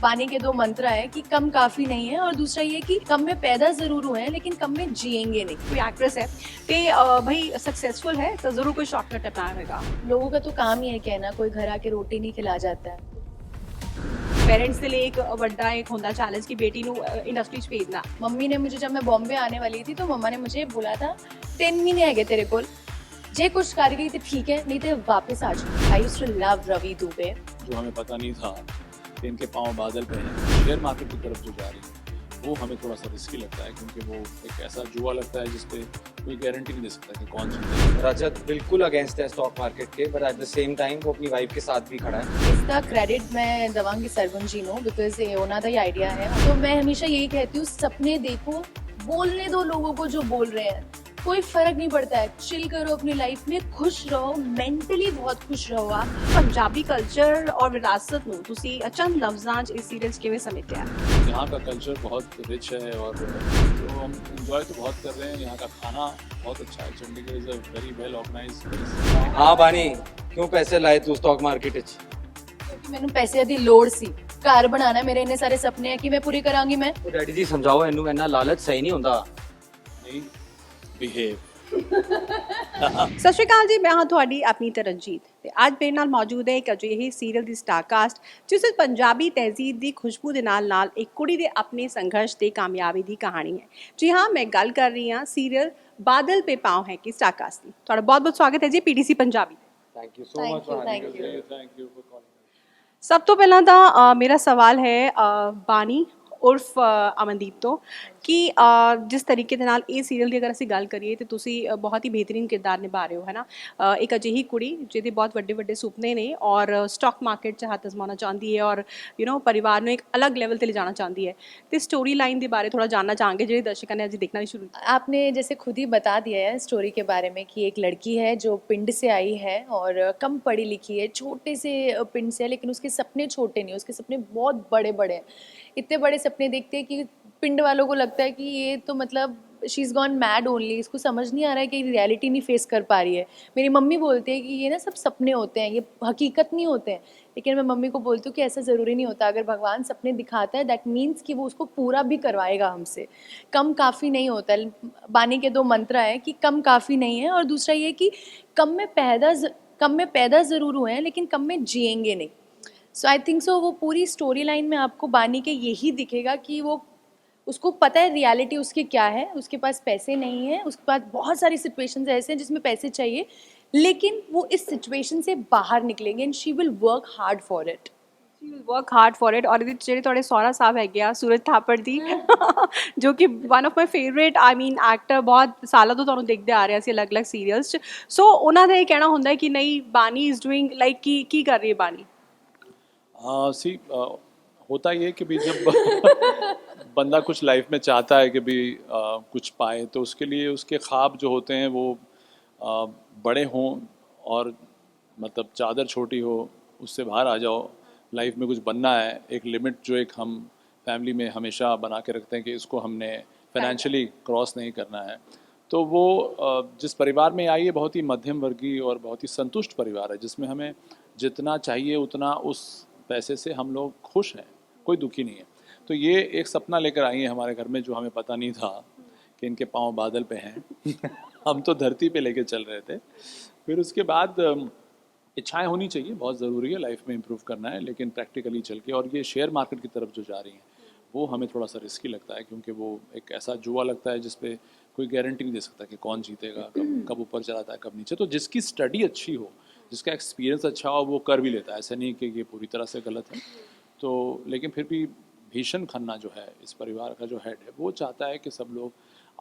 बानी के दो मंत्र हैं कि कम काफी नहीं है और दूसरा ये कि कम में पैदा जरूर हुए हैं लेकिन कम में जिएंगे नहीं। कोई एक्ट्रेस है ते भाई सक्सेसफुल है तो जरूर कोई शॉर्टकट अपनाया होगा। लोगों का तो काम ही है कहना कोई घर आके रोटी नहीं खिला जाता है। पेरेंट्स के लिए एक बड़ा एक होता चैलेंज की बेटी नु इंडस्ट्री च भेजना। मम्मी ने मुझे जब मैं बॉम्बे आने वाली थी तो मम्मा ने मुझे बोला था 3 महीने है तेरे को जे कुछ कर गई तो ठीक है नहीं तो वापस आ जाओ। I used to love Ravi Dubey. जो हमें पता नहीं था कि इनके पांव बादल पे हैं। शेयर मार्केट की तरफ जो जा रही है वो हमें थोड़ा सा रिस्की लगता है क्योंकि वो एक ऐसा जुआ लगता है जिसपे कोई गारंटी नहीं दे सकता कि कौन जीतेगा। रजत बिल्कुल अगेंस्ट है स्टॉक मार्केट के, but at the same time वो अपनी वाइफ के साथ भी खड़ा है। इसका क्रेडिट मैं दवांगी सरगुन जी नो बिकॉज ये ओना दा ही आइडिया है। तो मैं हमेशा यही कहती हूँ सपने देखो, बोलने दो लोगों को जो बोल रहे हैं, कोई फर्क नहीं पड़ता है। चिल करो अपनी लाइफ में, खुश रहो, मेंटली बहुत खुश रहो आप। पंजाबी कल्चर और विरासत ਨੂੰ ਤੁਸੀਂ ਚੰਦ ਲਫ਼ਜ਼ਾਂ 'ਚ ਇਸ ਸੀਰੀਜ਼ ਕਿਵੇਂ ਸਮੇਟਿਆ? यहाँ का कल्चर बहुत रिच है और जो हम इंजॉय तो बहुत कर रहे हैं। यहाँ का खाना बहुत अच्छा है। Chandigarh is a very well organized place. हाँ बानी, क्यों पैसे लाए तू स्टॉक मार्केट च? क्योंकि मैंने पैसे दी लोड़ सी। घर बनाना मेरे इतने सारे सपने हैं कि मैं पूरी करांगी मैं। तो डैडी जी समझाओ इनू, इन्ना लालच सही नहीं ਹੁੰਦਾ। नहीं बिहेव। ਸਤਿ ਸ਼੍ਰੀ ਅਕਾਲ ਜੀ, ਮੈਂ ਹਾਂ ਤੁਹਾਡੀ ਆਪਣੀ ਤਰਨਜੀਤ ਤੇ ਅੱਜ ਮੇਰੇ ਨਾਲ ਮੌਜੂਦ ਹੈ ਇੱਕ ਅਜਿਹੀ ਸੀਰੀਅਲ ਦੀ ਸਟਾਰਕਾਸਟ ਜਿਸ ਵਿੱਚ ਪੰਜਾਬੀ ਤਹਿਜ਼ੀਬ ਦੀ ਖੁਸ਼ਬੂ ਦੇ ਨਾਲ ਇੱਕ ਕੁੜੀ ਦੇ ਆਪਣੇ ਸੰਘਰਸ਼ ਤੇ ਕਾਮਯਾਬੀ ਦੀ ਕਹਾਣੀ ਹੈ। ਜੀ ਹਾਂ, ਮੈਂ ਗੱਲ ਕਰ ਰਹੀ ਹਾਂ ਸੀਰੀਅਲ ਬਾਦਲ पे पाँव है की स्टारकास्ट की। ਤੁਹਾਡਾ ਬਹੁਤ-ਬਹੁਤ ਸਵਾਗਤ ਹੈ ਜੀ PDC Punjabi. Thank you so Thank much you, for thank having you. us। Thank you for calling. ਸਭ ਤੋਂ ਪਹਿਲਾਂ ਤਾਂ ਮੇਰਾ ਸਵਾਲ ਹੈ ਬਾਨੀ ਉਰਫ ਅਮਨਦੀਪ ਤੋਂ ਕਿ ਜਿਸ ਤਰੀਕੇ ਦੇ ਨਾਲ ਇਹ ਸੀਰੀਅਲ ਦੀ ਅਗਰ ਅਸੀਂ ਗੱਲ ਕਰੀਏ ਤੇ ਤੁਸੀਂ ਬਹੁਤ ਹੀ ਬਿਹਤਰੀਨ ਕਿਰਦਾਰ ਨਿਭਾ ਰਹੇ ਹੋ ਹੈ ਨਾ। ਇੱਕ ਅਜਿਹੀ ਕੁੜੀ ਜਿਹਦੇ ਬਹੁਤ ਵੱਡੇ ਵੱਡੇ ਸੁਪਨੇ ਨੇ ਔਰ ਸਟਾਕ ਮਾਰਕੀਟ 'ਚ ਹੱਥ ਅਜ਼ਮਾਉਣਾ ਚਾਹੁੰਦੀ ਹੈ ਔਰ ਪਰਿਵਾਰ ਨੂੰ ਇੱਕ ਅਲੱਗ ਲੈਵਲ ਤੇ ਲਿਜਾਣਾ ਚਾਹੁੰਦੀ ਹੈ ਤੇ ਸਟੋਰੀ ਲਾइन ਦੇ ਬਾਰੇ ਥੋੜਾ जानना चाहेंगे ਜਿਹੜੇ ਦਰਸ਼ਕਾਂ ने अभी देखना भी शुरू किया। आपने जैसे खुद ही बता दिया है स्टोरी के बारे में कि एक लड़की है जो पिंड से आई है और कम पढ़ी लिखी है, छोटे से पिंड से है, लेकिन उसके सपने छोटे नहीं, उसके सपने बहुत बड़े बड़े हैं। इतने बड़े सपने देखते हैं कि पिंड वालों को लगता है कि ये तो मतलब she is gone mad only. इसको समझ नहीं आ रहा है कि रियलिटी नहीं फेस कर पा रही है। मेरी मम्मी बोलती है कि ये ना सब सपने होते हैं, ये हकीकत नहीं होते हैं। लेकिन मैं मम्मी को बोलती हूँ कि ऐसा ज़रूरी नहीं होता। अगर भगवान सपने दिखाता है दैट मीन्स कि वो उसको पूरा भी करवाएगा हमसे। कम काफ़ी नहीं होता है। बानी के दो मंत्र हैं कि कम काफ़ी नहीं है और दूसरा ये कि कम में पैदा ज़रूर हुए हैं लेकिन कम में जिएंगे नहीं। सो आई थिंक सो वो पूरी स्टोरी लाइन में आपको बानी के यही दिखेगा कि वो उसको पता है रियलिटी उसकी क्या है। उसके पास पैसे नहीं है, उसके पास बहुत सारी सिचुएशंस ऐसे हैं जिसमें पैसे चाहिए, लेकिन वो इस सिचुएशन से बाहर निकलेंगे and she will work hard for it. She will work hard for it। और ਇਹਦੇ 'ਚ ਜਿਹੜੇ ਤੁਹਾਡੇ ਸਹੁਰਾ ਸਾਹਿਬ ਹੈਗੇ ਆ ਸੂਰਜ ਥਾਪੜ ਦੀ ਜੋ ਕਿ one of my favourite actor, ਬਹੁਤ ਸਾਲਾਂ ਤੋਂ ਤੁਹਾਨੂੰ ਦੇਖਦੇ ਆ ਰਹੇ ਸੀ ਅਲੱਗ-ਅਲੱਗ ਸੀਰੀਅਲਸ 'ਚ। ਸੋ ਉਹਨਾਂ ਦਾ ਇਹ ਕਹਿਣਾ ਹੁੰਦਾ ਹੈ ਕਿ ਨਹੀਂ ਬਾਨੀ ਇਜ਼ ਡੂਇੰਗ ਲਾਈਕ ਕੀ ਕਰ ਰਹੀ ਹੈ ਬਾਨੀ। सी होता ये है कि भी जब बंदा कुछ लाइफ में चाहता है कि भी कुछ पाए तो उसके लिए उसके ख्वाब जो होते हैं वो बड़े हों और मतलब चादर छोटी हो उससे बाहर आ जाओ। लाइफ में कुछ बनना है, एक लिमिट जो एक हम फैमिली में हमेशा बना के रखते हैं कि इसको हमने फाइनेंशियली क्रॉस नहीं करना है। तो वो जिस परिवार में आई है बहुत ही मध्यम वर्गीय और बहुत ही संतुष्ट परिवार है जिसमें हमें जितना चाहिए उतना उस पैसे से हम लोग खुश हैं, कोई दुखी नहीं है। तो ये एक सपना लेकर आई है हमारे घर में जो हमें पता नहीं था कि इनके पाँव बादल पे हैं। हम तो धरती पे लेके चल रहे थे। फिर उसके बाद इच्छाएं होनी चाहिए, बहुत ज़रूरी है लाइफ में इम्प्रूव करना है, लेकिन प्रैक्टिकली चल के। और ये शेयर मार्केट की तरफ जो जा रही हैं वो हमें थोड़ा सा रिस्की लगता है क्योंकि वो एक ऐसा जुआ लगता है जिसपे कोई गारंटी नहीं दे सकता कि कौन जीतेगा, कब ऊपर चलाता है कब नीचे। तो जिसकी स्टडी अच्छी हो, जिसका एक्सपीरियंस अच्छा हो, वो कर भी लेता है। ऐसा नहीं कि ये पूरी तरह से गलत है। तो लेकिन फिर भी भीषण खन्ना जो है इस परिवार का जो हेड है वो चाहता है कि सब लोग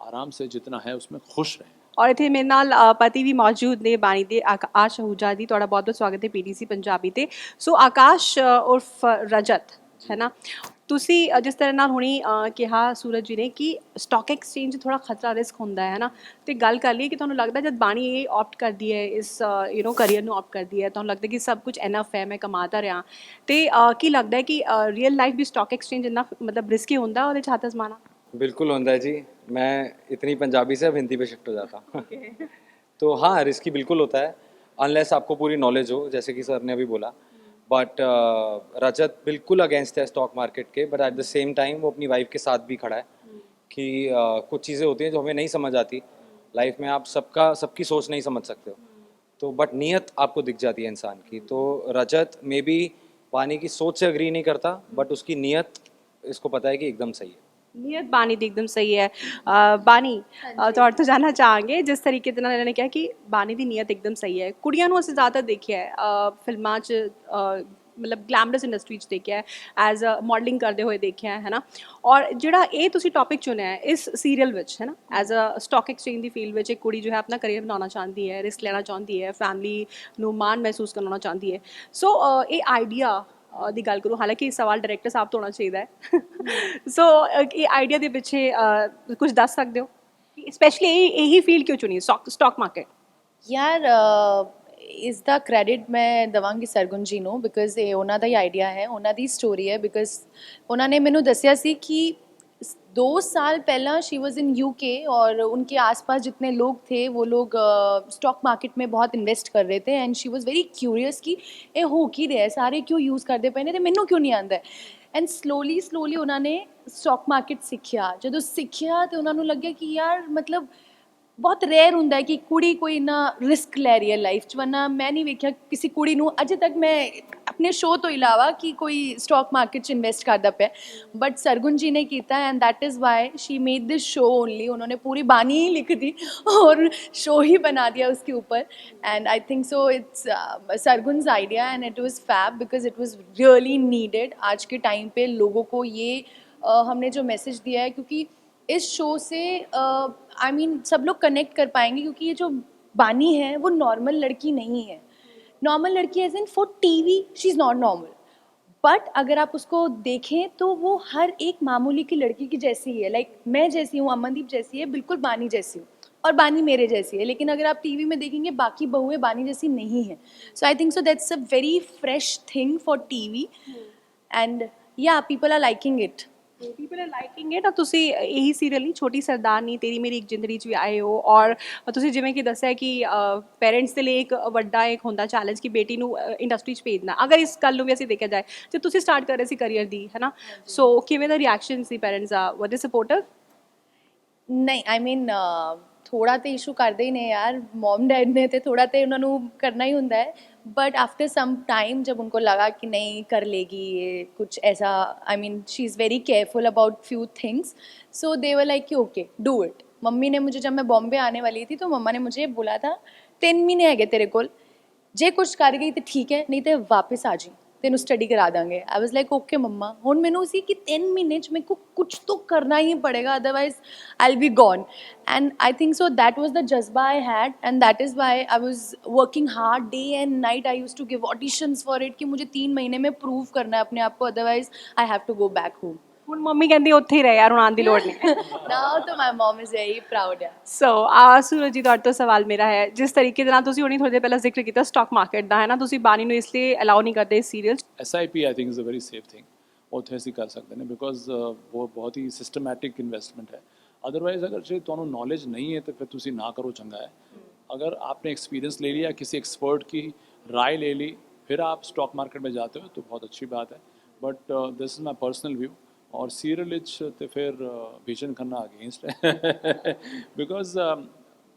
आराम से जितना है उसमें खुश रहें। ਔਰ ਇੱਥੇ ਮੇਰੇ ਨਾਲ ਪਤੀ ਵੀ ਮੌਜੂਦ ਨੇ ਬਾਣੀ ਦੇ, ਆਕਾਸ਼ ਅਹੂਜਾ ਜੀ। ਤੁਹਾਡਾ ਬਹੁਤ ਬਹੁਤ ਸਵਾਗਤ ਹੈ ਪੀਡੀਸੀ ਪੰਜਾਬੀ ਤੇ। ਸੋ ਆਕਾਸ਼ ਉਰਫ ਰਜਤ ਹੈ ਨਾ, ਤੁਸੀਂ ਜਿਸ ਤਰ੍ਹਾਂ ਨਾਲ ਹੁਣੀ ਕਿਹਾ ਸੂਰਜ ਜੀ ਨੇ ਕਿ ਸਟਾਕ ਐਕਸਚੇਂਜ ਥੋੜਾ ਖਤਰਾ ਰਿਸਕ ਹੁੰਦਾ ਹੈ ਨਾ, ਤੇ ਗੱਲ ਕਰ ਲਈਏ ਕਿ ਤੁਹਾਨੂੰ ਲੱਗਦਾ ਜਦ ਬਾਣੀ ਇਹ ਆਪਟ ਕਰਦੀ ਹੈ ਇਸ ਕਰੀਅਰ ਨੂੰ ਆਪਟ ਕਰਦੀ ਹੈ, ਤੁਹਾਨੂੰ ਲੱਗਦਾ ਕਿ ਸਭ ਕੁਝ ਇਨਫ ਹੈ, ਮੈਂ ਕਮਾ ਤਾਂ ਰਿਹਾ, ਤੇ ਕੀ ਲੱਗਦਾ ਹੈ ਕਿ ਰੀਅਲ ਲਾਈਫ ਵੀ ਸਟਾਕ ਐਕਸਚੇਂਜ ਇੰਨਾ ਮਤਲਬ ਰਿਸਕੀ ਹੁੰਦਾ ਉਹਦੇ 'ਚ ਹੱਥ ਅਜ਼ਮਾਉਣਾ? बिल्कुल होता है जी। मैं इतनी पंजाबी से अब हिंदी पे शिफ्ट हो जाता हूँ। तो हाँ, रिस्की बिल्कुल होता है अनलेस आपको पूरी नॉलेज हो, जैसे कि सर ने अभी बोला। बट रजत बिल्कुल अगेंस्ट है स्टॉक मार्केट के, but at the same time वो अपनी वाइफ के साथ भी खड़ा है कि कुछ चीज़ें होती हैं जो हमें नहीं समझ आती लाइफ में, आप सबकी सोच नहीं समझ सकते हो, तो बट नीयत आपको दिख जाती है इंसान की। तो रजत मे बी पानी की सोच से अग्री नहीं करता, बट उसकी नीयत इसको पता है कि एकदम सही है। ਨੀਅਤ ਬਾਣੀ ਦੀ ਇੱਕਦਮ ਸਹੀ ਹੈ। ਬਾਣੀ ਤੁਹਾਡੇ ਤੋਂ ਜਾਣਨਾ ਚਾਹਾਂਗੇ, ਜਿਸ ਤਰੀਕੇ ਦੇ ਨਾਲ ਇਹਨਾਂ ਨੇ ਕਿਹਾ ਕਿ ਬਾਣੀ ਦੀ ਨੀਅਤ ਇੱਕਦਮ ਸਹੀ ਹੈ। ਕੁੜੀਆਂ ਨੂੰ ਅਸੀਂ ਜ਼ਿਆਦਾਤਰ ਦੇਖਿਆ ਹੈ ਫਿਲਮਾਂ 'ਚ, ਮਤਲਬ ਗਲੈਮਰਸ ਇੰਡਸਟਰੀ 'ਚ ਦੇਖਿਆ ਹੈ, ਐਜ਼ ਅ ਮਾਡਲਿੰਗ ਕਰਦੇ ਹੋਏ ਦੇਖਿਆ ਹੈ ਨਾ। ਔਰ ਜਿਹੜਾ ਇਹ ਤੁਸੀਂ ਟੌਪਿਕ ਚੁਣਿਆ ਹੈ ਇਸ ਸੀਰੀਅਲ ਵਿੱਚ, ਹੈ ਨਾ, as a stock exchange the field ਵਿੱਚ ਇੱਕ ਕੁੜੀ ਜੋ ਹੈ ਆਪਣਾ ਕਰੀਅਰ ਬਣਾਉਣਾ ਚਾਹੁੰਦੀ ਹੈ, ਰਿਸਕ ਲੈਣਾ ਚਾਹੁੰਦੀ ਹੈ, ਫੈਮਿਲੀ ਨੂੰ ਮਾਣ ਮਹਿਸੂਸ ਕਰਵਾਉਣਾ ਚਾਹੁੰਦੀ ਹੈ। ਸੋ ਇਹ ਆਈਡੀਆ ਦੀ ਗੱਲ ਕਰੂੰ, ਹਾਲਾਂਕਿ ਇਹ ਸਵਾਲ ਡਾਇਰੈਕਟਰ ਸਾਹਿਬ ਤੋਂ ਹੋਣਾ ਚਾਹੀਦਾ ਹੈ। ਸੋ ਇਹ ਆਈਡੀਆ ਦੇ ਪਿੱਛੇ ਕੁਝ ਦੱਸ ਸਕਦੇ ਹੋ ਕਿ ਸਪੈਸ਼ਲੀ ਇਹੀ ਫੀਲਡ ਕਿਉਂ ਚੁਣੀ, ਸਟਾਕ ਮਾਰਕੀਟ? ਯਾਰ ਇਸ ਦਾ ਕ੍ਰੈਡਿਟ ਮੈਂ ਦੇਵਾਂਗੀ ਸਰਗੁਣ ਜੀ ਨੂੰ, ਬਿਕਾਜ਼ ਇਹ ਉਹਨਾਂ ਦਾ ਹੀ ਆਈਡੀਆ ਹੈ, ਉਹਨਾਂ ਦੀ ਸਟੋਰੀ ਹੈ। ਬਿਕਾਜ਼ ਉਹਨਾਂ ਨੇ ਮੈਨੂੰ ਦੱਸਿਆ ਸੀ कि 2 साल पहला शी वॉज इन UK और उनके आसपास जितने लोग थे वो लोग स्टॉक मार्केट में बहुत इन्वेस्ट कर रहे थे, and she was very curious कि ये हो की रहा है, सारे क्यों यूज़ करते पे ने ते मैनू क्यों नहीं आंदा। एंड स्लोली उन्होंने स्टॉक मार्केट सीखिया। जो सीखिया तो उन्होंने लगे कि यार मतलब बहुत रेयर ਹੁੰਦਾ कि कुड़ी कोई इन्ना रिस्क लै रही है लाइफ च, वरना मैं नहीं वेख्या किसी कुड़ी नूं अजे तक मैं अपने शो तो इलावा कि कोई स्टॉक मार्केट च इन्वेस्ट करता पे, बट सरगुण जी ने किया and that is why she made this show only. उन्होंने पूरी बानी ही लिख दी और शो ही बना दिया उसके ऊपर, and I think so it's Sargun's idea and it was fab because it was really needed. आज के टाइम पे लोगों को ये हमने जो मैसेज दिया है, क्योंकि इस शो से आई मीन सब लोग कनेक्ट कर पाएंगे, क्योंकि ये जो बानी है वो नॉर्मल लड़की नहीं है। नॉर्मल लड़की as in for TV she is not normal, but अगर आप उसको देखें तो वो हर एक मामूली की लड़की की जैसी ही है। लाइक मैं जैसी हूँ, अमनदीप जैसी है, बिल्कुल बानी जैसी हूँ, और बानी मेरे जैसी है। लेकिन अगर आप टीवी में देखेंगे बाकी बहुएं बानी जैसी नहीं है। So I think so that's a very fresh thing for TV, and yeah people are liking it. People are liking it. ਤੁਸੀਂ ਇਹੀ ਸੀਰੀਅਲ ਨਹੀਂ, ਛੋਟੀ ਸਰਦਾਰਨੀ, ਤੇਰੀ ਮੇਰੀ ਇੱਕ ਜ਼ਿੰਦਗੀ 'ਚ ਵੀ ਆਏ ਹੋ, ਔਰ ਤੁਸੀਂ ਜਿਵੇਂ ਕਿ ਦੱਸਿਆ ਕਿ ਪੇਰੈਂਟਸ ਦੇ ਲਈ ਇੱਕ ਵੱਡਾ ਇੱਕ ਹੁੰਦਾ ਚੈਲੰਜ ਕਿ ਬੇਟੀ ਨੂੰ ਇੰਡਸਟਰੀ 'ਚ ਭੇਜਣਾ। ਅਗਰ ਇਸ ਗੱਲ ਨੂੰ ਵੀ ਅਸੀਂ ਦੇਖਿਆ ਜਾਏ, ਜੇ ਤੁਸੀਂ ਸਟਾਰਟ ਕਰ ਰਹੇ ਸੀ ਕਰੀਅਰ ਦੀ, ਹੈ ਨਾ, ਸੋ ਕਿਵੇਂ ਦਾ ਰਿਐਕਸ਼ਨ ਸੀ ਪੇਰੈਂਟਸ ਦਾ? ਵਰ ਦੇ ਸਪੋਰਟਿਵ? नहीं आई मीन थोड़ा तो इशू करते ही ने यार, मॉम डैड ने तो थोड़ा तो उन्होंने करना ही होता है, बट आफ्टर सम टाइम जब उनको लगा कि नहीं कर लेगी ये कुछ ऐसा, I mean she is very careful about few things, so they were like कि ओके डू इट। मम्मी ने मुझे, जब मैं बॉम्बे आने वाली थी तो मम्मा ने मुझे बोला था 3 महीने है तेरे कोल, जे कुछ कर गई तो ठीक है, नहीं तो वापस आ जी, तेनू स्टडी करा देंगे। आई वाज लाइक ओके मम्मा। हुण मैनू सी कि 3 महीने च मेरे को कुछ तो करना ही पड़ेगा, otherwise I will be gone. And I think so that was the जज्बा I had, and that is why I was working hard day and night. I used to give auditions for it कि मुझे 3 महीने में prove करना है अपने आप को, otherwise I have to go back home. ਹੁਣ ਮੰਮੀ ਕਹਿੰਦੀ ਉੱਥੇ ਹੀ ਰਹਿ ਯਾਰ, ਹੁਣ ਆਉਣ ਦੀ ਲੋੜ ਨਹੀਂ। Now तो my mom is very proud। ਸੋ ਸੂਰਜ ਜੀ, ਤੁਹਾਡੇ ਤੋਂ ਸਵਾਲ ਮੇਰਾ ਹੈ, ਜਿਸ ਤਰੀਕੇ ਦੇ ਨਾਲ ਤੁਸੀਂ ਹੁਣੀ ਥੋੜੀ ਦੇਰ ਪਹਿਲਾਂ ਜ਼ਿਕਰ ਕੀਤਾ ਸਟਾਕ ਮਾਰਕੀਟ ਦਾ, ਹੈ ਨਾ, ਤੁਸੀਂ ਬਾਣੀ ਨੂੰ ਇਸ ਲਈ ਅਲਾਉ ਨਹੀਂ ਕਰਦੇ ਇਸ ਸੀਰੀਅਲ 'ਚ? SIP I think is a very safe thing, ਉੱਥੇ ਅਸੀਂ ਕਰ ਸਕਦੇ ਨੇ, ਬਿਕੋਜ਼ ਉਹ ਬਹੁਤ ਹੀ ਸਿਸਟਮੈਟਿਕ ਇਨਵੈਸਟਮੈਂਟ ਹੈ। अदरवाइज अगर ਜੇ ਤੁਹਾਨੂੰ ਨੌਲੇਜ ਨਹੀਂ ਹੈ तो फिर ਤੁਸੀਂ ना करो, चंगा है। अगर आपने एक्सपीरियंस ले लिया, किसी एक्सपर्ट की राय ले ली, फिर आप स्टॉक मार्केट में जाते हो तो बहुत अच्छी बात है, but this is my personal view. और सीरियल तो फिर विजन करना अगेंस्ट है बिकॉज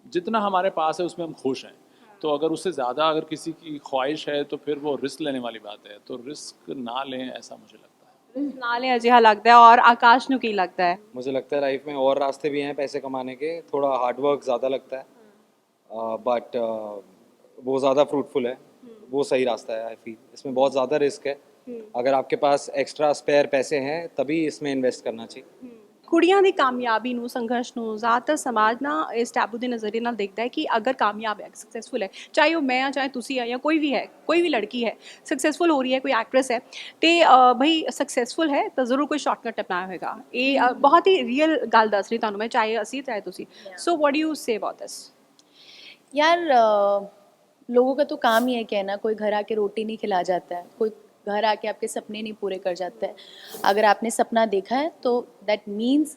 जितना हमारे पास है उसमें हम खुश हैं, तो अगर उससे ज़्यादा अगर किसी की ख्वाहिश है तो फिर वो रिस्क लेने वाली बात है, तो रिस्क ना लें, ऐसा मुझे लगता है। ਨਾਲੇ ਅਜਿਹਾ ਲੱਗਦਾ ਹੈ। ਔਰ ਆਕਾਸ਼ ਨੂੰ ਕੀ ਲੱਗਦਾ ਹੈ? मुझे लगता है लाइफ में और रास्ते भी हैं पैसे कमाने के, थोड़ा हार्डवर्क ज़्यादा लगता है, बट वो ज़्यादा फ्रूटफुल है, वो सही रास्ता है। आई फील इसमें बहुत ज़्यादा रिस्क है, अगर आपके पास एक्स्ट्रा स्पेयर पैसे हैं तभी इसमें इन्वेस्ट करना चाहिए। ਕੁੜੀਆਂ ਦੀ ਕਾਮਯਾਬੀ ਨੂੰ, ਸੰਘਰਸ਼ ਨੂੰ ਜ਼ਿਆਦਾਤਰ ਸਮਾਜ ਨਾ ਇਸ ਟੈਬੂ ਦੇ ਨਜ਼ਰੀਏ ਨਾਲ ਦੇਖਦਾ ਹੈ ਕਿ ਅਗਰ ਕਾਮਯਾਬ ਹੈ, ਸਕਸੈਸਫੁਲ ਹੈ, ਚਾਹੇ ਉਹ ਮੈਂ ਆ, ਚਾਹੇ ਤੁਸੀਂ ਆ, ਜਾਂ ਕੋਈ ਵੀ ਹੈ, ਕੋਈ ਵੀ ਲੜਕੀ ਹੈ ਸਕਸੈਸਫੁਲ ਹੋ ਰਹੀ ਹੈ, ਕੋਈ ਐਕਟਰੈਸ ਹੈ, ਤੇ ਭਈ ਸਕਸੈਸਫੁਲ ਹੈ ਤਾਂ ਜ਼ਰੂਰ ਕੋਈ ਸ਼ਾਰਟਕਟ ਅਪਣਾਇਆ ਹੋਏਗਾ। ਇਹ ਬਹੁਤ ਹੀ ਰੀਅਲ ਗੱਲ ਦੱਸ ਰਹੀ ਤੁਹਾਨੂੰ ਮੈਂ, ਚਾਹੇ ਅਸੀਂ ਚਾਹੇ ਤੁਸੀਂ। So what do you say about this? यार लोगों का तो काम ही है कहना, कोई घर आके रोटी नहीं खिला जाता है, कोई घर आके आपके सपने नहीं पूरे कर जाता है। अगर आपने सपना देखा है तो दैट मीन्स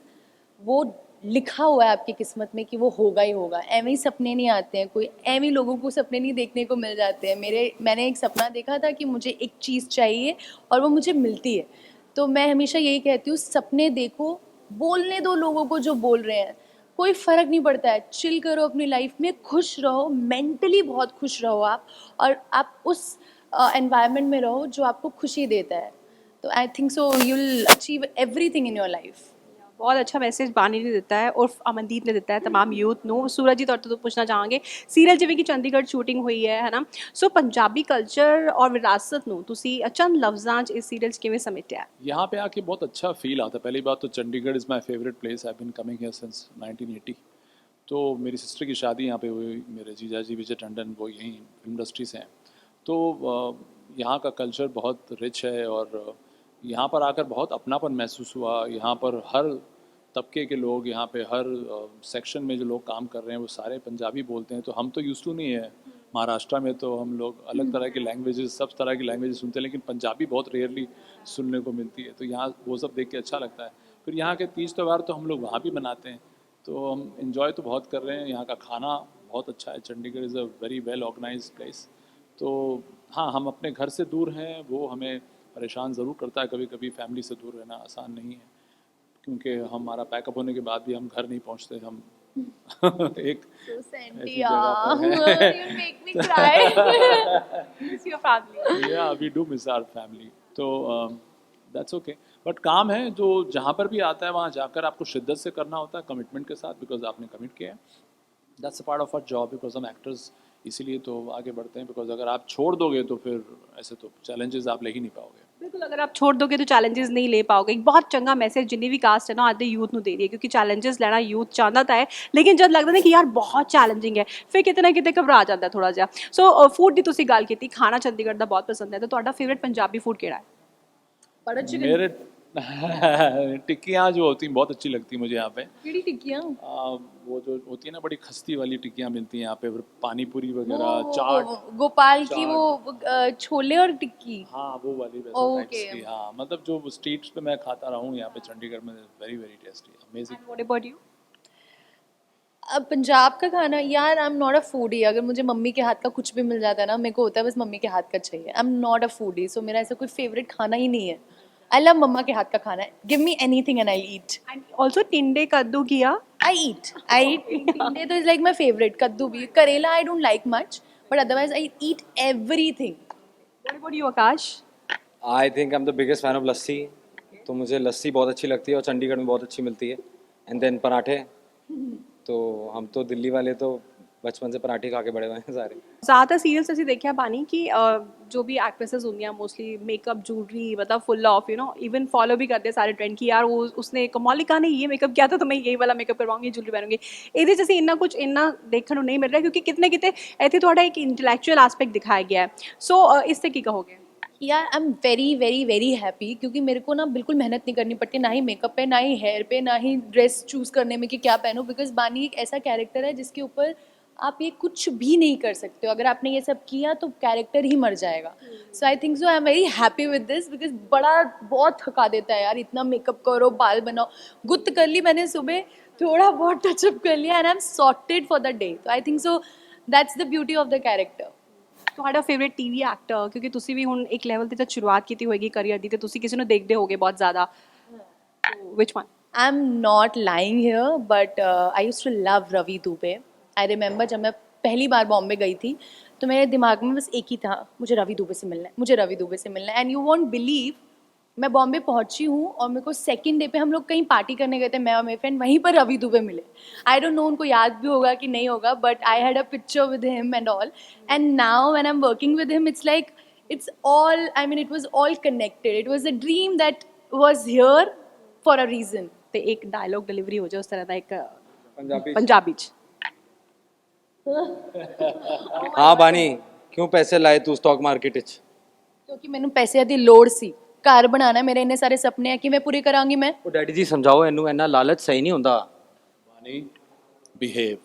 वो लिखा हुआ है आपकी किस्मत में कि वो होगा ही होगा। एवं ही सपने नहीं आते हैं, कोई एवं ही लोगों को सपने नहीं देखने को मिल जाते हैं। मैंने एक सपना देखा था कि मुझे एक चीज़ चाहिए और वो मुझे मिलती है। तो मैं हमेशा यही कहती हूँ, सपने देखो, बोलने दो लोगों को जो बोल रहे हैं, कोई फ़र्क नहीं पड़ता है। चिल करो अपनी लाइफ में, खुश रहो, मेंटली बहुत खुश रहो आप, और आप उस एनवायरनमेंट में रहो जो आपको खुशी देता है। तो I think so you will achieve everything in your life. बहुत अच्छा मैसेज बानी ने ਦਿੱਤਾ ਹੈ और ਅਮਨਦੀਪ ਨੇ ਦਿੱਤਾ ਹੈ तमाम ਯੂਥ ਨੂੰ। सूरज जी ਤੁਹਾਡੇ ਤੋਂ ਪੁੱਛਣਾ ਚਾਹਾਂਗੇ, ਸੀਰੀਅਲ ਜਿਵੇਂ ਕਿ ਚੰਡੀਗੜ੍ਹ ਸ਼ੂਟਿੰਗ ਹੋਈ ਹੈ ਨਾ, ਸੋ ਪੰਜਾਬੀ ਕਲਚਰ ਔਰ ਵਿਰਾਸਤ ਨੂੰ ਤੁਸੀਂ ਚੰਦ ਲਫ਼ਜ਼ਾਂ 'ਚ ਇਸ ਸੀਰੀਅਲ 'ਚ ਕਿਵੇਂ ਸਮੇਟਿਆ? यहाँ पे आके बहुत अच्छा फील आता है। पहली बात तो Chandigarh is my favourite place, I been coming here since 1980। तो मेरी सिस्टर की शादी यहाँ पे हुई, मेरे जीजा जी विजय टंडन वो यहीं फिल्म इंडस्ट्री से हैं। तो यहाँ का कल्चर बहुत रिच है और यहाँ पर आकर बहुत अपनापन महसूस हुआ। यहाँ पर हर तबके के लोग, यहाँ पे हर सेक्शन में जो लोग काम कर रहे हैं वो सारे पंजाबी बोलते हैं। तो हम तो यूज़ टू नहीं है, महाराष्ट्र में तो हम लोग अलग तरह की लैंग्वेजेस, सब तरह की लैंग्वेजेस सुनते हैं, लेकिन पंजाबी बहुत रेयरली सुनने को मिलती है। तो यहाँ वो सब देख के अच्छा लगता है। फिर यहाँ के तीज त्यौहार तो हम लोग वहाँ भी मनाते हैं, तो हम इन्जॉय तो बहुत कर रहे हैं। यहाँ का खाना बहुत अच्छा है। Chandigarh is a very well organise place. तो हाँ, हम अपने घर से दूर हैं, वो हमें परेशान ज़रूर करता है कभी कभी। फैमिली से दूर रहना आसान नहीं है, क्योंकि हमारा पैकअप होने के बाद भी हम घर नहीं पहुंचते। हम एक So Sandy, ऐसी जगह पर हैं। you make me cry. Miss your family. या we do miss our family. तो दैट्स ओके, बट काम है जो जहाँ पर भी आता है वहाँ जाकर आपको शिद्दत से करना होता है, कमिटमेंट के साथ, बिकॉज आपने कमिट किया है। That's a part of our job, because हम एक्टर्स इसीलिए तो आगे बढ़ते हैं, बिकॉज अगर आप छोड़ दोगे तो फिर ऐसे तो चैलेंजेस आप ले ही नहीं पाओगे। ਬਿਲਕੁਲ, ਅਗਰ ਆਪ ਛੋੜ ਦੋਗੇ ਤਾਂ ਚੈਲੰਜਸ ਨਹੀਂ ਲੈ ਪਾਓਗੇ। ਇੱਕ ਬਹੁਤ ਚੰਗਾ ਮੈਸੇਜ ਜਿੰਨੀ ਵੀ ਕਾਸਟ ਹੈ ਨਾ ਅੱਜ ਦੇ ਯੂਥ ਨੂੰ ਦੇ ਰਹੀ ਹੈ, ਕਿਉਂਕਿ ਚੈਲੰਜਸ ਲੈਣਾ ਯੂਥ ਚਾਹੁੰਦਾ ਤਾਂ ਹੈ, ਲੇਕਿਨ ਜਦ ਲੱਗਦਾ ਨਾ ਕਿ ਯਾਰ ਬਹੁਤ ਚੈਲੰਜਿੰਗ ਹੈ, ਫਿਰ ਕਿਤੇ ਨਾ ਕਿਤੇ ਘਬਰਾ ਜਾਂਦਾ ਥੋੜਾ ਜਿਹਾ। ਸੋ ਫੂਡ ਦੀ ਤੁਸੀਂ ਗੱਲ ਕੀਤੀ, ਖਾਣਾ ਚੰਡੀਗੜ੍ਹ ਦਾ ਬਹੁਤ ਪਸੰਦ ਹੈ, ਤਾਂ ਤੁਹਾਡਾ ਫੇਵਰਟ ਪੰਜਾਬੀ ਫੂਡ ਕਿਹੜਾ ਹੈ? Butter chicken. मेरे टिक्कियाँ जो होती हैं बहुत अच्छी लगती हैं मुझे यहाँ पे। केड़ी टिक्कियाँ? वो जो होती है ना बड़ी खस्ती वाली टिक्कियाँ मिलती हैं यहाँ पे, फिर पानी पूरी वगैरह, चाट। गोपाल की वो छोले और टिक्की। हाँ वो वाली वैसा Okay. टाइप्स की। हाँ मतलब जो स्ट्रीट्स पे मैं खाता रहा हूँ यहाँ पे चंडीगढ़ में, very very tasty, amazing. What about you? अब पंजाब का खाना, यार आई एम नॉट अ फूडी। अगर मुझे मम्मी के हाथ का कुछ भी मिल जाता है ना, मेरे को होता है बस मम्मी के हाथ का चाहिए। I am not a foodie, so मेरा ऐसा कोई फेवरेट खाना ही नहीं है। आई लव मम्मा के हाथ का खाना, give me anything and I eat. And also टिंडे कद्दू किया? I eat. टिंडे तो is like my favorite. कद्दू भी, करेला I don't like much, but otherwise I eat everything. What about you Aakash? I think I am the biggest fan of lassi. तो मुझे लस्सी बहुत अच्छी लगती है और चंडीगढ़ में बहुत अच्छी मिलती है। एंड देन पराठे। तो हम तो दिल्ली वाले तो बचपन से पराठे खा के बड़े हुए हैं सारे। ਜ਼ਿਆਦਾਤਰ ਸੀਰੀਅਲਸ ਅਸੀਂ ਦੇਖਿਆ ਬਾਨੀ ਕਿ ਜੋ ਵੀ ਐਕਟ੍ਰੈसेस ਹੁੰਦੀਆਂ ਮੋਸਟਲੀ ਮੇਕਅਪ ਜੂਲਰੀ मतलब full of you know even follow भी करते सारे ट्रेंड कि यार वो उसने कमौलिका ने ये मेकअप किया था तो मैं यही वाला मेकअप करवाऊंगी, जूलरी पहनूंगी। ਇਹਦੇ 'ਚ ਅਸੀਂ ਇੰਨਾ ਕੁਝ ਇੰਨਾ ਦੇਖਣ ਨੂੰ ਨਹੀਂ ਮਿਲ ਰਿਹਾ, ਕਿਉਂਕਿ ਕਿਤਨੇ ਕਿਤੇ ਇੱਥੇ ਤੁਹਾਡਾ ਇੱਕ ਇੰਟੈਲੈਕਚੁਅਲ ਐਸਪੈਕਟ ਦਿਖਾਇਆ ਗਿਆ ਹੈ। ਸੋ ਇਸ ਤੇ ਕੀ ਕਹੋਗੇ? यार आई am very very very happy, क्योंकि मेरे को ना बिल्कुल मेहनत नहीं करनी पड़ती, ना ही मेकअप पे, ना ही हेयर पे, ना ही ड्रेस चूज़ करने में कि क्या पहनूं। बिकॉज बानी एक ऐसा कैरेक्टर है जिसके ऊपर आप ये कुछ भी नहीं कर सकते हो। अगर आपने ये सब किया तो कैरेक्टर ही मर जाएगा। So I think so I am very happy with this, because बड़ा बहुत थका देता है यार, इतना मेकअप करो, बाल बनाओ। गुत्त कर ली मैंने सुबह, थोड़ा बहुत टचअप कर लिया, and I am sorted for the day. तो I think so that's the beauty of the character. ਤੁਹਾਡਾ ਫੇਵਰੇਟ ਟੀਵੀ ਐਕਟਰ, ਕਿਉਂਕਿ ਤੁਸੀਂ ਵੀ ਹੁਣ ਇੱਕ ਲੈਵਲ ਤੇ ਜਦ ਸ਼ੁਰੂਆਤ ਕੀਤੀ ਹੋਏਗੀ ਕਰੀਅਰ ਦੀ, ਤੇ ਤੁਸੀਂ ਕਿਸੇ ਨੂੰ ਦੇਖਦੇ ਹੋਗੇ ਬਹੁਤ ਜ਼ਿਆਦਾ, which one? I am not lying here, but I use to love Ravi Dubey. I remember जब मैं पहली बार बॉम्बे गई थी तो मेरे दिमाग में बस एक ही था, मुझे रवि दुबे से मिलना है, मुझे रवि दुबे से मिलना है। एंड यू वॉन्ट बिलीव, मैं बॉम्बे पहुंची हूँ और मेरे को सेकंड डे पे हम लोग कहीं पार्टी करने गए थे, मैं और मेरे फ्रेंड, वहीं पर रवि दुबे मिले। आई डोंट नो उनको याद भी होगा कि नहीं होगा, but I had a picture with him and all. And now when I am working with him, it's like it's all, I mean it was all connected. It was a dream that was here for a reason. ਤੇ ਇੱਕ dialogue delivery ਹੋ ਜਾਏ ਉਸ ਤਰ੍ਹਾਂ ਦਾ ਇੱਕ पंजाबी। ਪੰਜਾਬੀ 'ਚ। हाँ बानी, क्यों पैसे लाए तू स्टॉक मार्केट च? क्योंकि मैंने पैसे दी लोड़ सी, घर बनाना है, मेरे इन्ने सारे सपने हैं कि मैं पूरे करांगी मैं। ਉਹ ਡੈਡੀ ਜੀ ਸਮਝਾਓ ਇਹਨੂੰ, ਇੰਨਾ ਲਾਲਚ ਸਹੀ ਨਹੀਂ ਹੁੰਦਾ। बानी बिहेव।